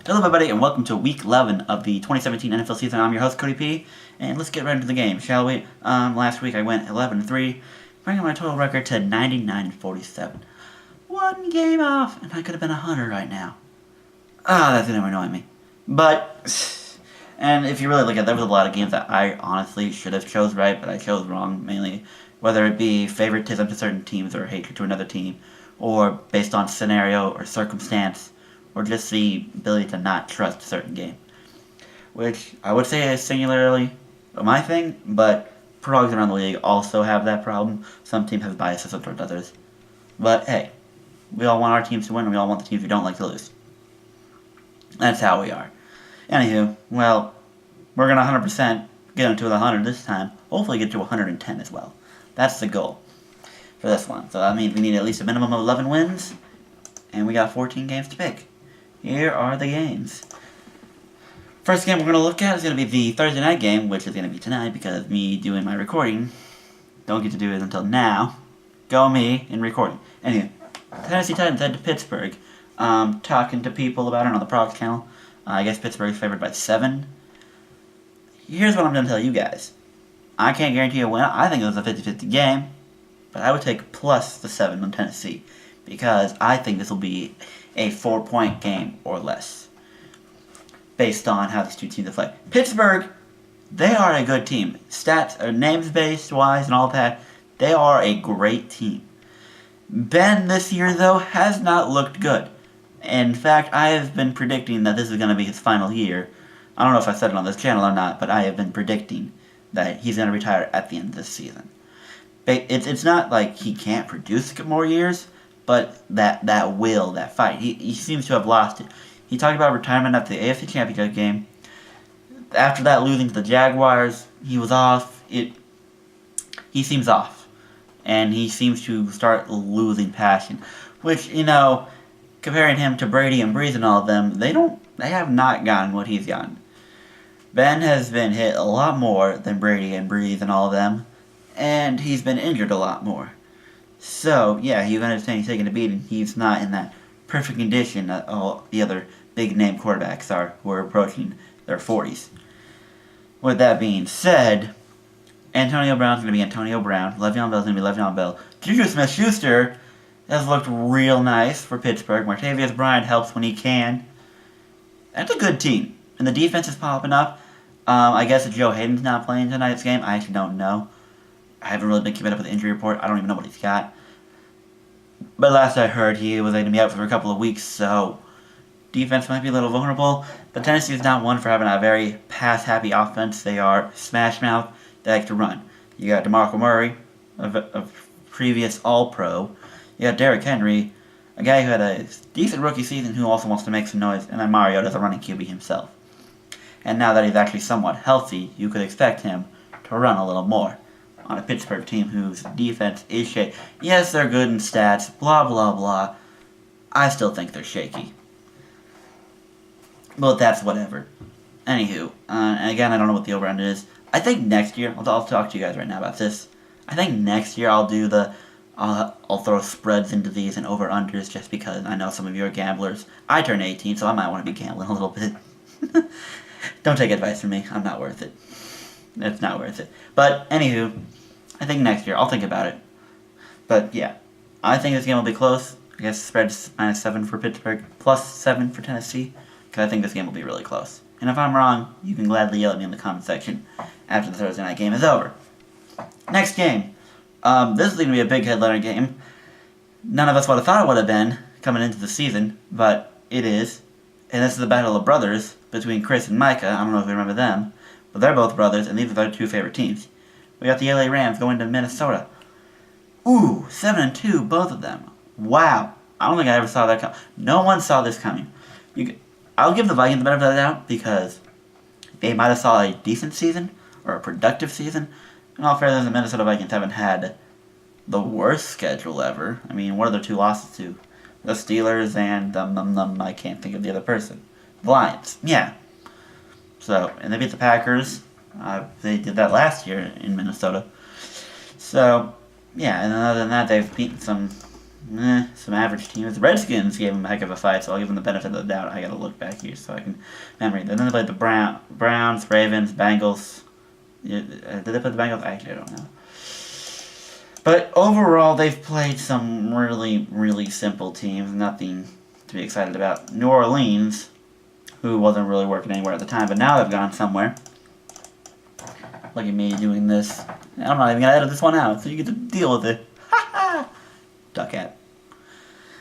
Hello everybody and welcome to week 11 of the 2017 NFL season. I'm your host Cody P, and let's get right into the game, shall we? Last week I went 11-3, bringing my total record to 99-47. One game off, and I could have been 100 right now. That's gonna annoy me. But, and if you really look at it, there was a lot of games that I honestly should have chose right, but I chose wrong, mainly whether it be favoritism to certain teams or hatred to another team, or based on scenario or circumstance, or just the ability to not trust a certain game. Which I would say is singularly my thing, but pros around the league also have that problem. Some teams have biases towards others. But hey, we all want our teams to win, and we all want the teams we don't like to lose. That's how we are. Anywho, well, we're going to 100% get into the 100 this time. Hopefully get to 110 as well. That's the goal for this one. So that means we need at least a minimum of 11 wins, and we got 14 games to pick. Here are the games. First game we're going to look at is going to be the Thursday night game, which is going to be tonight because me doing my recording. Don't get to do it until now. Go me in recording. Anyway, Tennessee Titans head to Pittsburgh. Talking to people about it on the Progs channel. I guess Pittsburgh's favored by 7. Here's what I'm going to tell you guys. I can't guarantee a win. I think it was a 50-50 game. But I would take plus the 7 on Tennessee. Because I think this will be a 4-point game or less. Based on how these two teams have played. Pittsburgh, they are a good team. Stats, or names-based wise and all that, they are a great team. Ben this year, though, has not looked good. In fact, I have been predicting that this is going to be his final year. I don't know if I said it on this channel or not, but I have been predicting that he's going to retire at the end of this season. It's not like he can't produce more years, but that will, that fight, he seems to have lost it. He talked about retirement after the AFC Championship game. After that, losing to the Jaguars, he was off. He seems off. And he seems to start losing passion. Which, comparing him to Brady and Breeze and all of them, they have not gotten what he's gotten. Ben has been hit a lot more than Brady and Breeze and all of them. And he's been injured a lot more. So, yeah, he's taking a beating. He's not in that perfect condition that all the other big-name quarterbacks are who are approaching their 40s. With that being said, Antonio Brown's going to be Antonio Brown. Le'Veon Bell's going to be Le'Veon Bell. Juju Smith-Schuster has looked real nice for Pittsburgh. Martavius Bryant helps when he can. That's a good team. And the defense is popping up. I guess if Joe Hayden's not playing tonight's game, I actually don't know. I haven't really been keeping up with the injury report. I don't even know what he's got. But last I heard, he was going to be out for a couple of weeks, so defense might be a little vulnerable. But Tennessee is not one for having a very pass-happy offense. They are smash-mouth. They like to run. You got DeMarco Murray, a previous All-Pro. You got Derrick Henry, a guy who had a decent rookie season who also wants to make some noise. And then Mariota's a running QB himself. And now that he's actually somewhat healthy, you could expect him to run a little more on a Pittsburgh team whose defense is shaky. Yes, they're good in stats, blah, blah, blah. I still think they're shaky. But that's whatever. Anywho, and again, I don't know what the over-under is. I think next year, I'll talk to you guys right now about this. I think next year I'll throw spreads into these and over-unders just because I know some of you are gamblers. I turn 18, so I might want to be gambling a little bit. Don't take advice from me. I'm not worth it. It's not worth it. But, anywho, I think next year. I'll think about it. But, yeah. I think this game will be close. I guess the spread's -7 for Pittsburgh, +7 for Tennessee. Because I think this game will be really close. And if I'm wrong, you can gladly yell at me in the comment section after the Thursday night game is over. Next game. This is going to be a big headliner game. None of us would have thought it would have been coming into the season, but it is. And this is the Battle of Brothers between Chris and Micah. I don't know if you remember them. But they're both brothers, and these are their two favorite teams. We got the LA Rams going to Minnesota. Ooh, 7-2, both of them. Wow. I don't think I ever saw that coming. No one saw this coming. I'll give the Vikings the benefit of the doubt because they might have saw a decent season or a productive season. In all fairness, the Minnesota Vikings haven't had the worst schedule ever. I mean, what are their two losses to? The Steelers and I can't think of the other person. The Lions. Yeah. So, and they beat the Packers. They did that last year in Minnesota. So, yeah, and other than that, they've beaten some some average teams. The Redskins gave them a heck of a fight, so I'll give them the benefit of the doubt. I gotta look back here so I can memory. Then they played the Browns, Ravens, Bengals. Did they play the Bengals? Actually, I don't know. But overall, they've played some really, really simple teams. Nothing to be excited about. New Orleans, who wasn't really working anywhere at the time, but now they've gone somewhere. Look at me doing this. I'm not even going to edit this one out, so you get to deal with it. Ha ha! Duck at.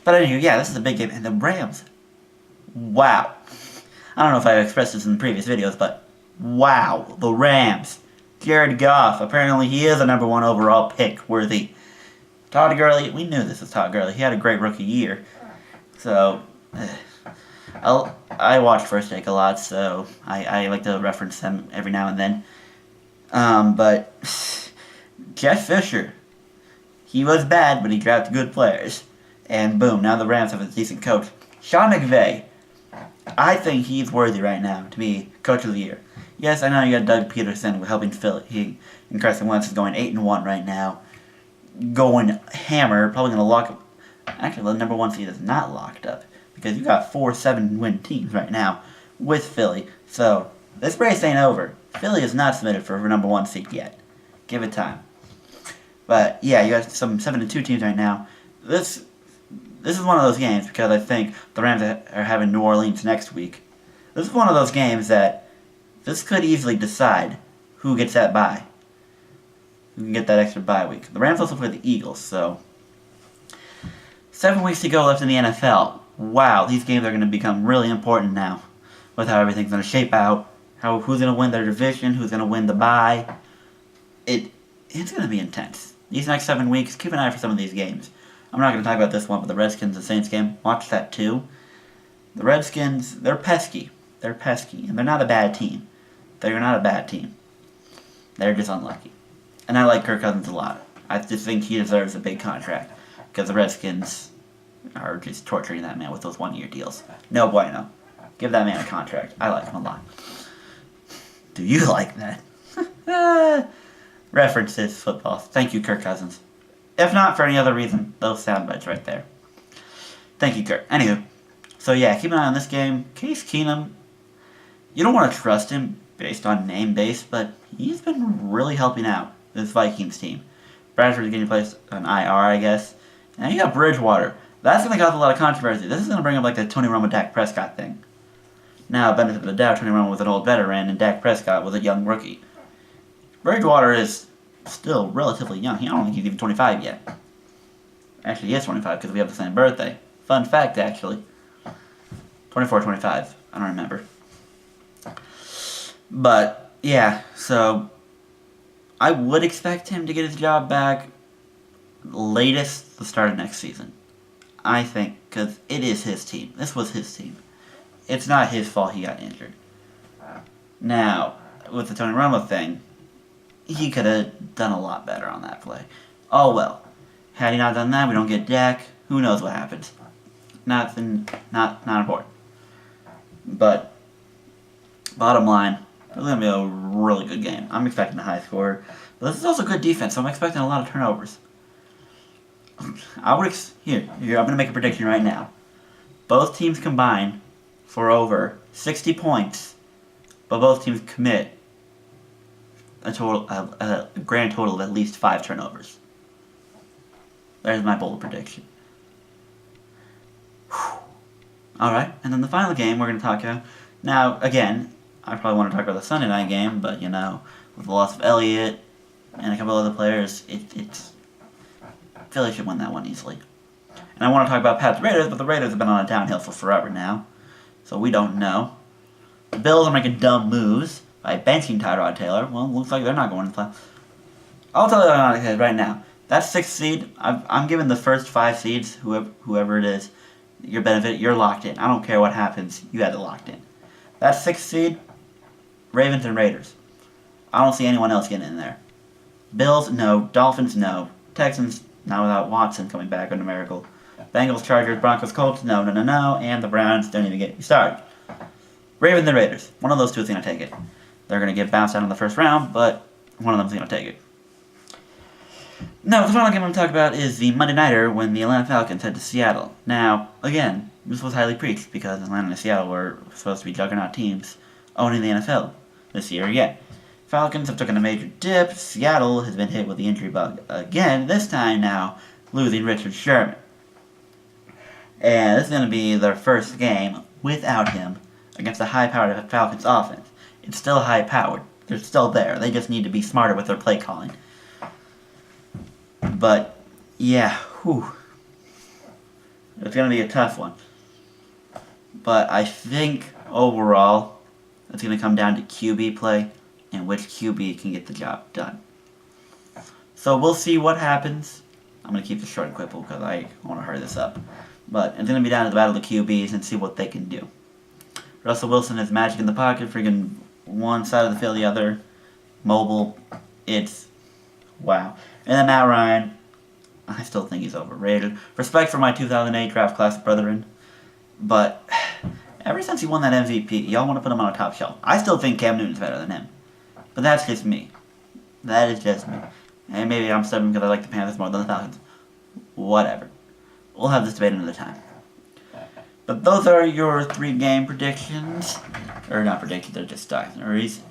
But anyway, yeah, this is a big game. And the Rams. Wow. I don't know if I've expressed this in previous videos, but wow. The Rams. Jared Goff. Apparently he is a number 1 overall pick worthy. Todd Gurley. We knew this was Todd Gurley. He had a great rookie year. So, I watch First Take a lot, so I like to reference them every now and then. But Jeff Fisher, he was bad, but he drafted good players. And boom, now the Rams have a decent coach. Sean McVay, I think he's worthy right now to be Coach of the Year. Yes, I know you got Doug Peterson helping Philly. He and Carson Wentz is going 8-1 right now, going hammer. Probably going to lock up. Actually, the number 1 seed is not locked up because you got 4 7-win teams right now with Philly. So this race ain't over. Philly is not submitted for number 1 seed yet. Give it time. But yeah, you got some 7-2 teams right now. This is one of those games because I think the Rams are having New Orleans next week. This is one of those games that this could easily decide who gets that bye. Who can get that extra bye week. The Rams also play the Eagles, so 7 weeks to go left in the NFL. Wow, these games are going to become really important now with how everything's going to shape out. Who's going to win their division, who's going to win the bye. It's going to be intense. These next 7 weeks, keep an eye for some of these games. I'm not going to talk about this one, but the Redskins and Saints game, watch that too. The Redskins, they're pesky. They're pesky, and they're not a bad team. They're not a bad team. They're just unlucky. And I like Kirk Cousins a lot. I just think he deserves a big contract because the Redskins are just torturing that man with those 1-year deals. No bueno. Give that man a contract. I like him a lot. Do you like that? References, football. Thank you, Kirk Cousins. If not for any other reason, those sound bites right there. Thank you, Kirk. Anywho, so yeah, keep an eye on this game. Case Keenum, you don't want to trust him based on name base, but he's been really helping out this Vikings team. Bradford's getting placed on IR, I guess. And you got Bridgewater. That's going to cause a lot of controversy. This is going to bring up like the Tony Romo, Dak Prescott thing. Now, benefit of the doubt, Tony Romo was an old veteran, and Dak Prescott was a young rookie. Bridgewater is still relatively young. I don't think he's even 25 yet. Actually, he is 25 because we have the same birthday. Fun fact, actually. 24, 25. I don't remember. But, yeah, so I would expect him to get his job back latest the start of next season. I think, because it is his team. This was his team. It's not his fault he got injured. Now, with the Tony Romo thing, he could have done a lot better on that play. Oh well. Had he not done that, we don't get Dak. Who knows what happens? Not important. But, bottom line, it's going to be a really good game. I'm expecting a high score. But this is also good defense, so I'm expecting a lot of turnovers. Here, I'm going to make a prediction right now. Both teams combine for over 60 points, but both teams commit a grand total of at least 5 turnovers. There's my bold prediction. Alright, and then the final game we're going to talk about. Now, again, I probably want to talk about the Sunday night game, but, with the loss of Elliott and a couple other players, it's Philly should win that one easily. And I want to talk about Pat's Raiders, but the Raiders have been on a downhill for forever now, so we don't know. The Bills are making dumb moves by benching Tyrod Taylor. Well, looks like they're not going to play. I'll tell you right now. That 6th seed, I'm giving the first 5 seeds, whoever it is, your benefit. You're locked in. I don't care what happens. You had it locked in. That 6th seed, Ravens and Raiders. I don't see anyone else getting in there. Bills, no. Dolphins, no. Texans, not without Watson coming back on a miracle. Bengals, Chargers, Broncos, Colts, no. And the Browns don't even get me started. Ravens and Raiders. One of those two is going to take it. They're going to get bounced out in the first round, but one of them is going to take it. No, the final game I'm going to talk about is the Monday Nighter when the Atlanta Falcons head to Seattle. Now, again, this was highly preached because Atlanta and Seattle were supposed to be juggernaut teams owning the NFL this year again. Falcons have taken a major dip. Seattle has been hit with the injury bug again, this time now losing Richard Sherman. And this is going to be their first game without him against a high-powered Falcons offense. It's still high-powered. They're still there. They just need to be smarter with their play calling. But, yeah, it's going to be a tough one. But I think, overall, it's going to come down to QB play and which QB can get the job done. So we'll see what happens. I'm going to keep this short and quick because I want to hurry this up. But it's going to be down to the battle of the QBs and see what they can do. Russell Wilson is magic in the pocket, freaking one side of the field, the other. Mobile. It's wow. And then Matt Ryan, I still think he's overrated. Respect for my 2008 draft class brethren. But ever since he won that MVP, y'all want to put him on a top shelf. I still think Cam Newton's better than him. But that's just me. That is just me. And maybe I'm stubborn because I like the Panthers more than the Falcons. Whatever. We'll have this debate another time. But those are your 3-game predictions. Or not predictions, they're just stories.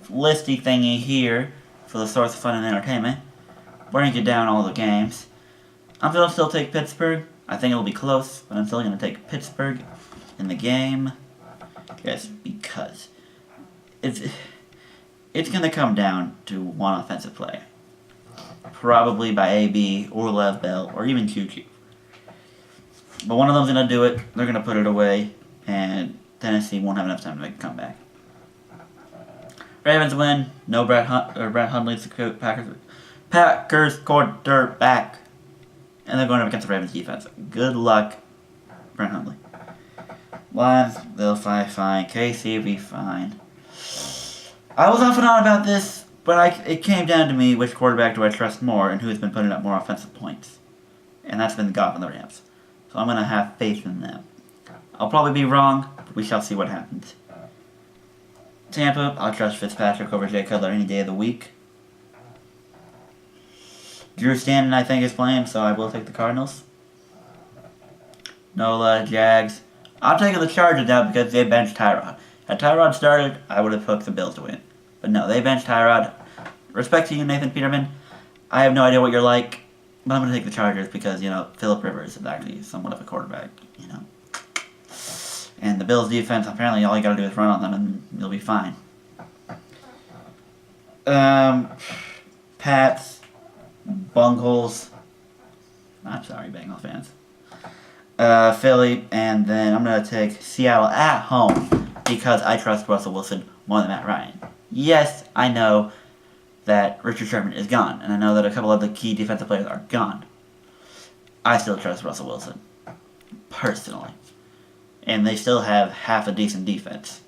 Listy thingy here for the source of fun and entertainment. Breaking down all the games. I'm going to still take Pittsburgh. I think it'll be close, but I'm still going to take Pittsburgh in the game. Just because. It's going to come down to one offensive play. Probably by AB or Lev Bell or even Choo-Choo. But one of them's going to do it. They're going to put it away. And Tennessee won't have enough time to make a comeback. Ravens win. No Brett Hundley's the Packers quarterback. And they're going up against the Ravens defense. Good luck, Brett Hundley. Lions, they'll fly fine. KC will be fine. I was off and on about this, but it came down to me which quarterback do I trust more and who's been putting up more offensive points. And that's been Goff and the Rams. So I'm going to have faith in them. I'll probably be wrong, but we shall see what happens. Tampa, I'll trust Fitzpatrick over Jay Cutler any day of the week. Drew Stanton, I think, is playing, so I will take the Cardinals. Nola, Jags. I'm taking the Chargers out because they benched Tyrod. Had Tyrod started, I would have hooked the Bills to win. But no, they benched Tyrod. Respect to you, Nathan Peterman. I have no idea what you're like, but I'm going to take the Chargers because, Phillip Rivers is actually somewhat of a quarterback, And the Bills' defense, apparently all you got to do is run on them and you'll be fine. Pats, Bungles. I'm sorry, Bengal fans. Philly, and then I'm going to take Seattle at home because I trust Russell Wilson more than Matt Ryan. Yes, I know that Richard Sherman is gone, and I know that a couple of the key defensive players are gone. I still trust Russell Wilson, personally. And they still have half a decent defense.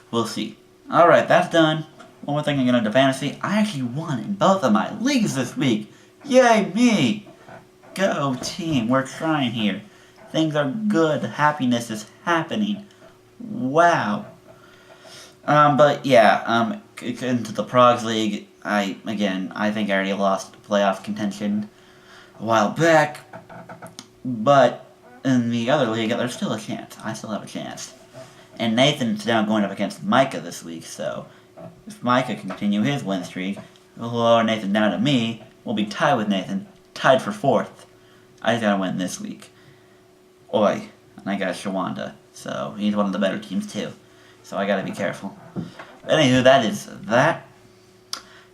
We'll see. Alright, that's done. One more thing I'm going to fantasy. I actually won in both of my leagues this week. Yay, me! Go, team. We're trying here. Things are good. Happiness is happening. Wow. But yeah, into the Progs League, I think I already lost playoff contention a while back. But in the other league, there's still a chance. I still have a chance. And Nathan's now going up against Micah this week, so if Micah can continue his win streak, he'll lower Nathan down to me. We'll be tied with Nathan, tied for 4th. I just gotta win this week. Oi, and I got Shawanda, so he's one of the better teams too. So I gotta be careful. But anywho, that is that.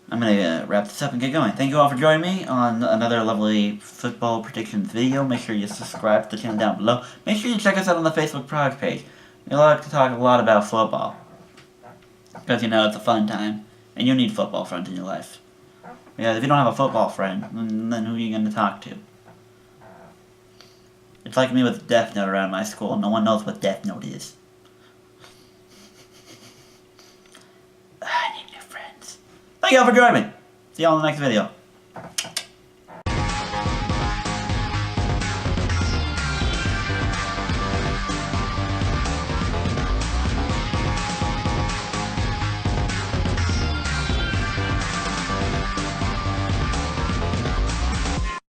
I'm gonna wrap this up and get going. Thank you all for joining me on another lovely football predictions video. Make sure you subscribe to the channel down below. Make sure you check us out on the Facebook Prog page. We like to talk a lot about football. Because, it's a fun time. And you need football friends in your life. Because if you don't have a football friend, then who are you going to talk to? It's like me with Death Note around my school. No one knows what Death Note is. I need new friends. Thank you all for joining me. See you all in the next video.